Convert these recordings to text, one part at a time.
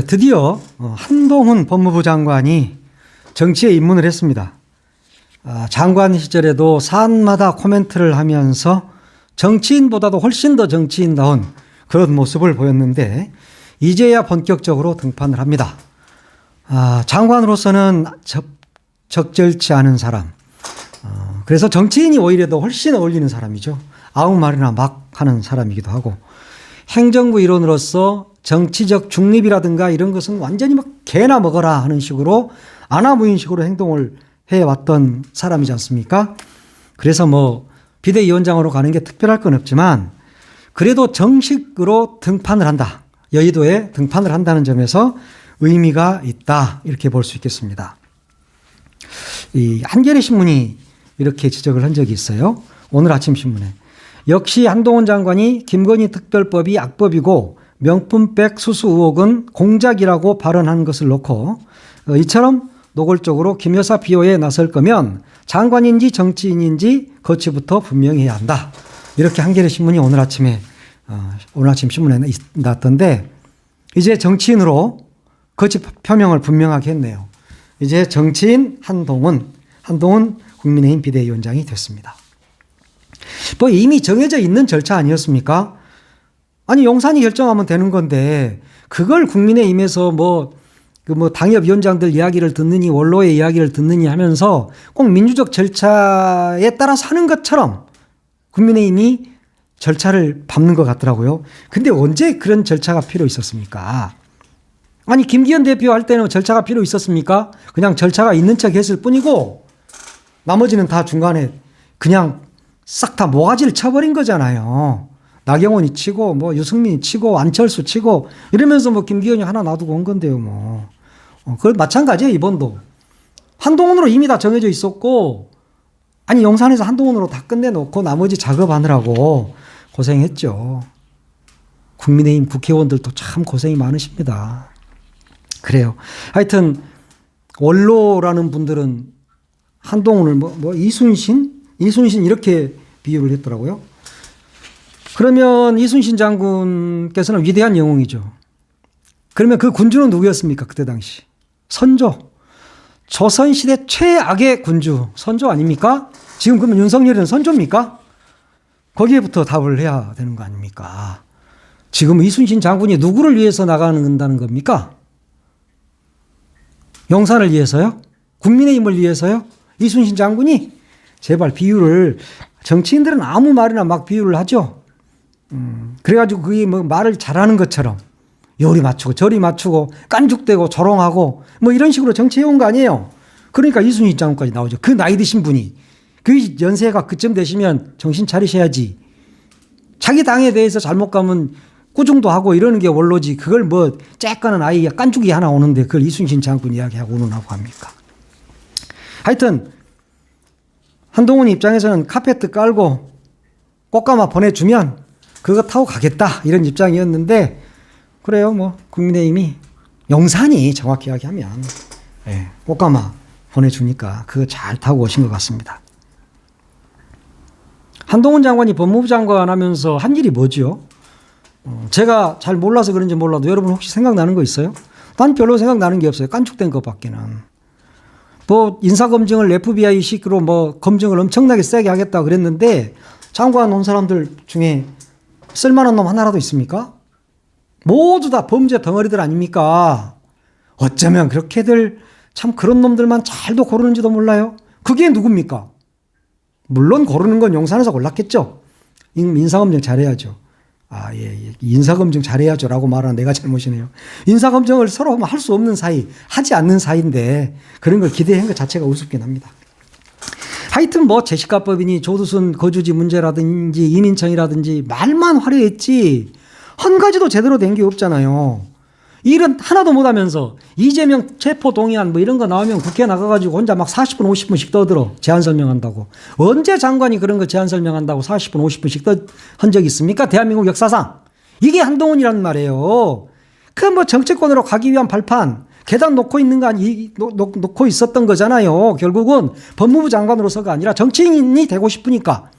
드디어 한동훈 법무부 장관이 정치에 입문을 했습니다. 장관 시절에도 사안마다 코멘트를 하면서 정치인보다도 훨씬 더 정치인다운 그런 모습을 보였는데 이제야 본격적으로 등판을 합니다. 장관으로서는 적절치 않은 사람. 그래서 정치인이 오히려 더 훨씬 어울리는 사람이죠. 아무 말이나 막 하는 사람이기도 하고 행정부 일원으로서 정치적 중립이라든가 이런 것은 완전히 막 개나 먹어라 하는 식으로 아나무인식으로 행동을 해왔던 사람이지 않습니까? 그래서 뭐 비대위원장으로 가는 게 특별할 건 없지만 그래도 정식으로 등판을 한다. 여의도에 등판을 한다는 점에서 의미가 있다. 이렇게 볼 수 있겠습니다. 이 한겨레 신문이 이렇게 지적을 한 적이 있어요. 오늘 아침 신문에. 역시 한동훈 장관이 김건희 특별법이 악법이고 명품백 수수 의혹은 공작이라고 발언한 것을 놓고 이처럼 노골적으로 김 여사 비호에 나설 거면 장관인지 정치인인지 거치부터 분명히 해야 한다. 이렇게 한겨레 신문이 오늘 아침 신문에 났던데 이제 정치인으로 거치 표명을 분명하게 했네요. 이제 정치인 한동훈 국민의힘 비대위원장이 됐습니다. 뭐 이미 정해져 있는 절차 아니었습니까? 아니 용산이 결정하면 되는 건데 그걸 국민의힘에서 당협위원장들 이야기를 듣느니 원로의 이야기를 듣느니 하면서 꼭 민주적 절차에 따라서 하는 것처럼 국민의힘이 절차를 밟는 것 같더라고요. 근데 언제 그런 절차가 필요 있었습니까? 아니 김기현 대표 할 때는 절차가 필요 있었습니까? 그냥 절차가 있는 척 했을 뿐이고 나머지는 다 중간에 그냥 싹 다 모가지를 쳐버린 거잖아요. 나경원이 치고 유승민이 치고 안철수 치고 이러면서 김기현이 하나 놔두고 온 건데요. 그걸 마찬가지예요. 이번도 한동훈으로 이미 다 정해져 있었고 아니 용산에서 한동훈으로 다 끝내놓고 나머지 작업하느라고 고생했죠. 국민의힘 국회의원들도 참 고생이 많으십니다. 그래요. 하여튼 원로라는 분들은 한동훈을 이순신 이렇게 비유를 했더라고요. 그러면 이순신 장군께서는 위대한 영웅이죠. 그러면 그 군주는 누구였습니까? 그때 당시. 선조. 조선시대 최악의 군주. 선조 아닙니까? 지금 그러면 윤석열은 선조입니까? 거기에부터 답을 해야 되는 거 아닙니까? 지금 이순신 장군이 누구를 위해서 나가는다는 겁니까? 용산을 위해서요? 국민의힘을 위해서요? 이순신 장군이? 제발 비유를 정치인들은 아무 말이나 막 비유를 하죠. 그래가지고 그게 말을 잘하는 것처럼 요리 맞추고 저리 맞추고 깐죽대고 조롱하고 이런 식으로 정치해온 거 아니에요. 그러니까 이순신 장군까지 나오죠. 그 나이 드신 분이 그 연세가 그쯤 되시면 정신 차리셔야지. 자기 당에 대해서 잘못 가면 꾸중도 하고 이러는 게 원로지. 그걸 쬐까는 아이 깐죽이 하나 오는데 그걸 이순신 장군 이야기하고 운운하고 합니까? 하여튼 한동훈 입장에서는 카페트 깔고 꽃가마 보내주면 그거 타고 가겠다 이런 입장이었는데 그래요. 국민의힘이 용산이 정확히 이야기하면 꽃가마 보내주니까 그거 잘 타고 오신 것 같습니다. 한동훈 장관이 법무부 장관 하면서 한 일이 뭐죠? 제가 잘 몰라서 그런지 몰라도 여러분 혹시 생각나는 거 있어요? 난 별로 생각나는 게 없어요. 깐죽된 것밖에는. 인사검증을 FBI식으로 검증을 엄청나게 세게 하겠다 그랬는데 장관 온 사람들 중에 쓸만한 놈 하나라도 있습니까? 모두 다 범죄 덩어리들 아닙니까? 어쩌면 그렇게들 참 그런 놈들만 잘도 고르는지도 몰라요. 그게 누굽니까? 물론 고르는 건 용산에서 골랐겠죠. 인사검증 잘해야죠. 인사검증 잘해야죠 라고 말하는 내가 잘못이네요. 인사검증을 서로 할 수 없는 사이, 하지 않는 사이인데 그런 걸 기대한 것 자체가 우습긴 합니다. 하여튼 제시카법이니 조두순 거주지 문제라든지 이민청이라든지 말만 화려했지 한 가지도 제대로 된 게 없잖아요. 일은 하나도 못하면서 이재명 체포동의안 이런 거 나오면 국회 나가가지고 혼자 40분 50분씩 떠들어 제안 설명한다고. 언제 장관이 그런 거 제안 설명한다고 40분 50분씩 한 적이 있습니까? 대한민국 역사상. 이게 한동훈이란 말이에요. 정치권으로 가기 위한 발판 계단 놓고 놓고 있었던 거잖아요. 결국은 법무부 장관으로서가 아니라 정치인이 되고 싶으니까.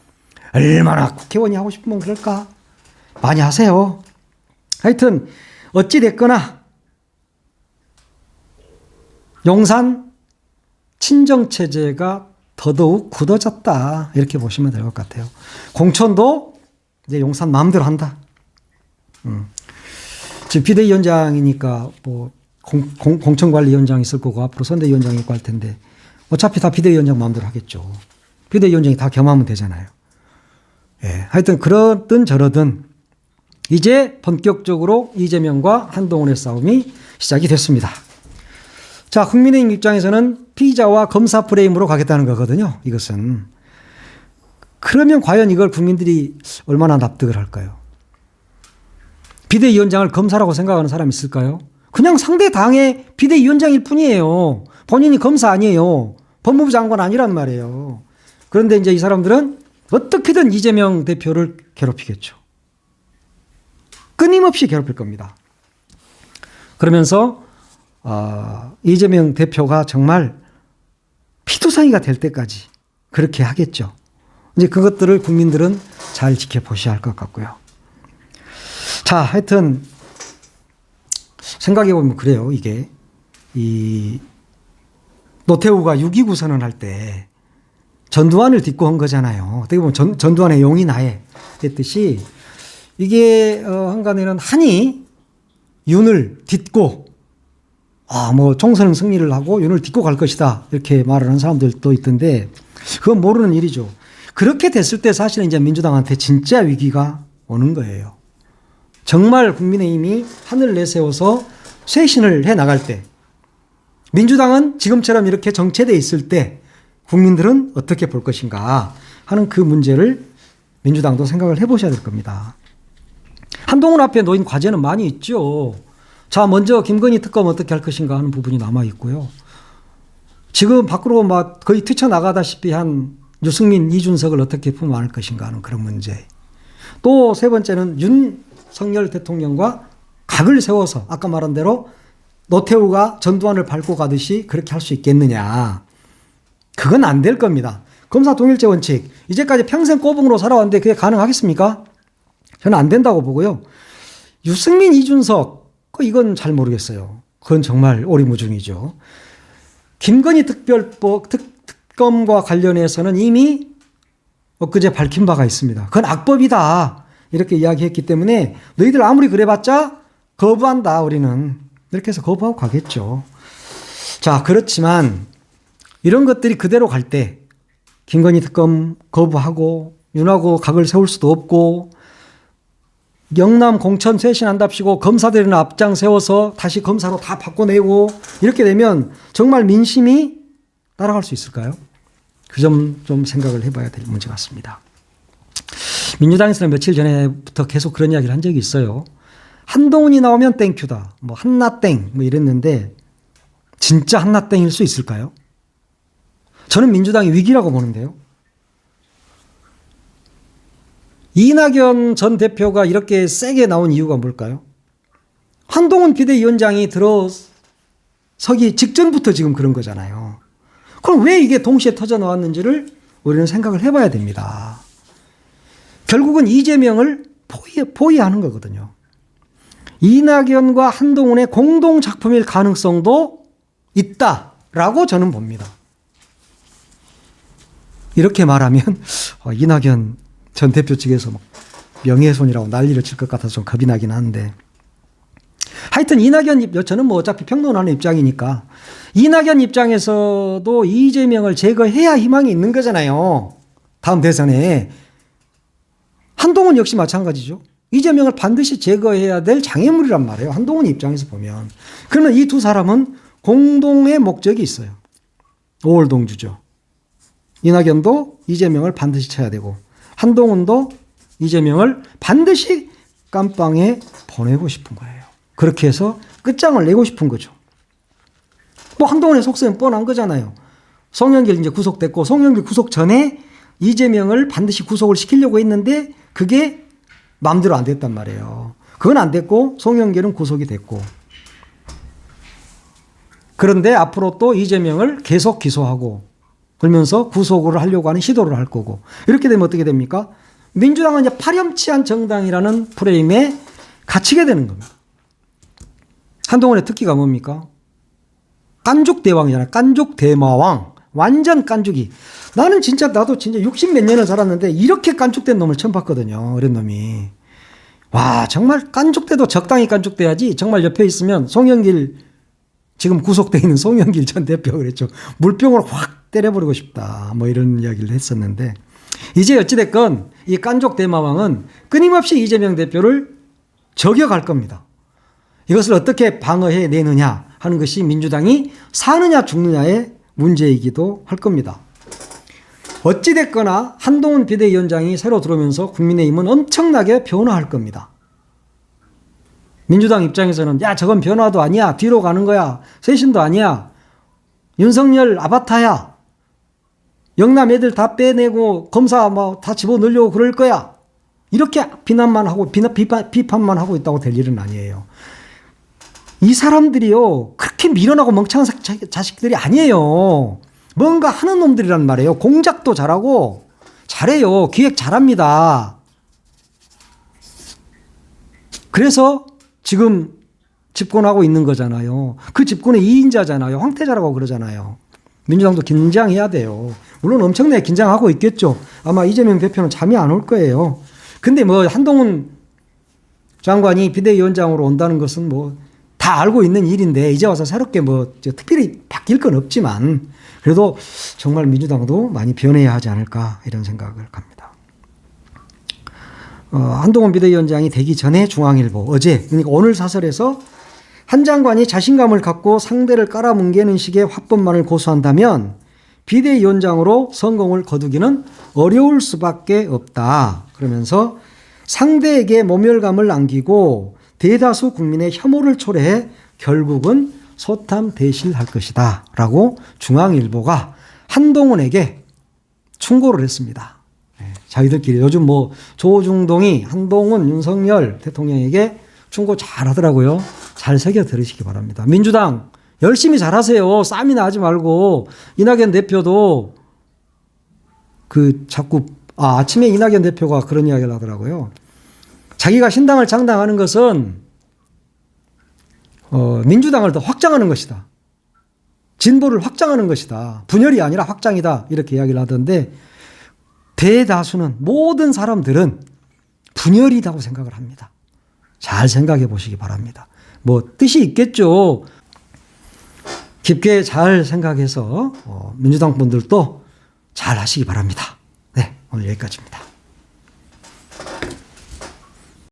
얼마나 국회의원이 하고 싶으면 그럴까? 많이 하세요. 하여튼 어찌 됐거나 용산 친정체제가 더더욱 굳어졌다. 이렇게 보시면 될 것 같아요. 공천도 이제 용산 마음대로 한다. 지금 비대위원장이니까 뭐 공천관리위원장이 있을 거고 앞으로 선대위원장이 있고 할 텐데 어차피 다 비대위원장 마음대로 하겠죠. 비대위원장이 다 겸하면 되잖아요. 예, 하여튼 그러든 저러든 이제 본격적으로 이재명과 한동훈의 싸움이 시작이 됐습니다. 자, 국민의힘 입장에서는 피의자와 검사 프레임으로 가겠다는 거거든요. 이것은. 그러면 과연 이걸 국민들이 얼마나 납득을 할까요? 비대위원장을 검사라고 생각하는 사람이 있을까요? 그냥 상대 당의 비대위원장일 뿐이에요. 본인이 검사 아니에요. 법무부 장관 아니란 말이에요. 그런데 이제 이 사람들은 어떻게든 이재명 대표를 괴롭히겠죠. 끊임없이 괴롭힐 겁니다. 그러면서 이재명 대표가 정말 피투성이가 될 때까지 그렇게 하겠죠. 이제 그것들을 국민들은 잘 지켜보셔야 할 것 같고요. 자, 하여튼 생각해 보면 그래요. 이게 이 노태우가 6.29 선언할 때 전두환을 딛고 한 거잖아요. 어떻게 보면 전두환의 용이 나해 했듯이 이게 한간에는 한이 윤을 딛고 뭐 총선 승리를 하고 윤을 딛고 갈 것이다 이렇게 말을 하는 사람들도 있던데 그건 모르는 일이죠. 그렇게 됐을 때 사실은 이제 민주당한테 진짜 위기가 오는 거예요. 정말 국민의힘이 하늘을 내세워서 쇄신을 해 나갈 때 민주당은 지금처럼 이렇게 정체되어 있을 때 국민들은 어떻게 볼 것인가 하는 그 문제를 민주당도 생각을 해보셔야 될 겁니다. 한동훈 앞에 놓인 과제는 많이 있죠. 자, 먼저 김건희 특검 어떻게 할 것인가 하는 부분이 남아 있고요. 지금 밖으로 막 거의 뛰쳐나가다시피 한 유승민, 이준석을 어떻게 품어안을 것인가 하는 그런 문제. 또 세 번째는 윤석열 대통령과 각을 세워서 아까 말한 대로 노태우가 전두환을 밟고 가듯이 그렇게 할 수 있겠느냐. 그건 안 될 겁니다. 검사 동일제 원칙. 이제까지 평생 꼬붕으로 살아왔는데 그게 가능하겠습니까? 저는 안 된다고 보고요. 유승민, 이준석, 이건 잘 모르겠어요. 그건 정말 오리무중이죠. 김건희 특검과 관련해서는 이미 엊그제 밝힌 바가 있습니다. 그건 악법이다. 이렇게 이야기했기 때문에 너희들 아무리 그래봤자 거부한다, 우리는. 이렇게 해서 거부하고 가겠죠. 자, 그렇지만 이런 것들이 그대로 갈 때 김건희 특검 거부하고 윤하고 각을 세울 수도 없고 영남 공천 쇄신한답시고 검사들이나 앞장 세워서 다시 검사로 다 바꿔내고 이렇게 되면 정말 민심이 따라갈 수 있을까요? 그 점 좀 생각을 해봐야 될 문제 같습니다. 민주당에서는 며칠 전에부터 계속 그런 이야기를 한 적이 있어요. 한동훈이 나오면 땡큐다. 뭐 한나땡 뭐 이랬는데 진짜 한나땡일 수 있을까요? 저는 민주당이 위기라고 보는데요. 이낙연 전 대표가 이렇게 세게 나온 이유가 뭘까요? 한동훈 비대위원장이 들어서기 직전부터 지금 그런 거잖아요. 그럼 왜 이게 동시에 터져 나왔는지를 우리는 생각을 해봐야 됩니다. 결국은 이재명을 포위하는 거거든요. 이낙연과 한동훈의 공동 작품일 가능성도 있다라고 저는 봅니다. 이렇게 말하면 이낙연 전 대표 측에서 막 명예훼손이라고 난리를 칠 것 같아서 좀 겁이 나긴 하는데 하여튼 저는 뭐 어차피 평론하는 입장이니까 이낙연 입장에서도 이재명을 제거해야 희망이 있는 거잖아요. 다음 대선에. 한동훈 역시 마찬가지죠. 이재명을 반드시 제거해야 될 장애물이란 말이에요. 한동훈 입장에서 보면. 그러면 이 두 사람은 공동의 목적이 있어요. 오월동주죠. 이낙연도 이재명을 반드시 쳐야 되고 한동훈도 이재명을 반드시 깜빵에 보내고 싶은 거예요. 그렇게 해서 끝장을 내고 싶은 거죠. 뭐 한동훈의 속셈은 뻔한 거잖아요. 송영길 이제 구속됐고 송영길 구속 전에 이재명을 반드시 구속을 시키려고 했는데 그게 마음대로 안 됐단 말이에요. 그건 안 됐고 송영길은 구속이 됐고 그런데 앞으로 또 이재명을 계속 기소하고 그러면서 구속을 하려고 하는 시도를 할 거고 이렇게 되면 어떻게 됩니까? 민주당은 이제 파렴치한 정당이라는 프레임에 갇히게 되는 겁니다. 한동훈의 특기가 뭡니까? 깐족 대왕이잖아요. 깐족 대마왕. 완전 깐족이. 나도 진짜 60 몇 년을 살았는데 이렇게 깐족된 놈을 처음 봤거든요. 이런 놈이. 와, 정말 깐족돼도 적당히 깐족돼야지. 정말 옆에 있으면 송영길, 지금 구속돼 있는 송영길 전 대표가 그랬죠. 물병을 확 때려버리고 싶다. 뭐 이런 이야기를 했었는데, 이제 어찌됐건 이 깐족 대마왕은 끊임없이 이재명 대표를 저격할 겁니다. 이것을 어떻게 방어해 내느냐 하는 것이 민주당이 사느냐 죽느냐의 문제이기도 할 겁니다. 어찌됐거나 한동훈 비대위원장이 새로 들어오면서 국민의힘은 엄청나게 변화할 겁니다. 민주당 입장에서는 야, 저건 변화도 아니야. 뒤로 가는 거야. 쇄신도 아니야. 윤석열 아바타야. 영남 애들 다 빼내고 검사 뭐 다 집어넣으려고 그럴 거야. 이렇게 비난만 하고 비판만 하고 있다고 될 일은 아니에요. 이 사람들이요, 그렇게 미련하고 멍청한 자식들이 아니에요. 뭔가 하는 놈들이란 말이에요. 공작도 잘하고 잘해요. 기획 잘합니다. 그래서 지금 집권하고 있는 거잖아요. 그 집권의 2인자잖아요. 황태자라고 그러잖아요. 민주당도 긴장해야 돼요. 물론 엄청나게 긴장하고 있겠죠. 아마 이재명 대표는 잠이 안 올 거예요. 근데 뭐 한동훈 장관이 비대위원장으로 온다는 것은 뭐 다 알고 있는 일인데 이제 와서 새롭게 뭐 특별히 바뀔 건 없지만 그래도 정말 민주당도 많이 변해야 하지 않을까 이런 생각을 합니다. 한동훈 비대위원장이 되기 전에 중앙일보 어제, 그러니까 오늘 사설에서 한 장관이 자신감을 갖고 상대를 깔아뭉개는 식의 화법만을 고수한다면 비대위원장으로 성공을 거두기는 어려울 수밖에 없다. 그러면서 상대에게 모멸감을 안기고 대다수 국민의 혐오를 초래해 결국은 소탐대실할 것이다 라고 중앙일보가 한동훈에게 충고를 했습니다. 자기들끼리 요즘 뭐 조중동이 한동훈, 윤석열 대통령에게 충고 잘 하더라고요. 잘 새겨 들으시기 바랍니다. 민주당 열심히 잘하세요. 싸움이나 하지 말고. 이낙연 대표도 아침에 이낙연 대표가 그런 이야기를 하더라고요. 자기가 신당을 창당하는 것은 민주당을 더 확장하는 것이다. 진보를 확장하는 것이다. 분열이 아니라 확장이다. 이렇게 이야기를 하던데 대다수는 모든 사람들은 분열이라고 생각을 합니다. 잘 생각해 보시기 바랍니다. 뭐 뜻이 있겠죠. 깊게 잘 생각해서 민주당 분들도 잘 하시기 바랍니다. 네, 오늘 여기까지입니다.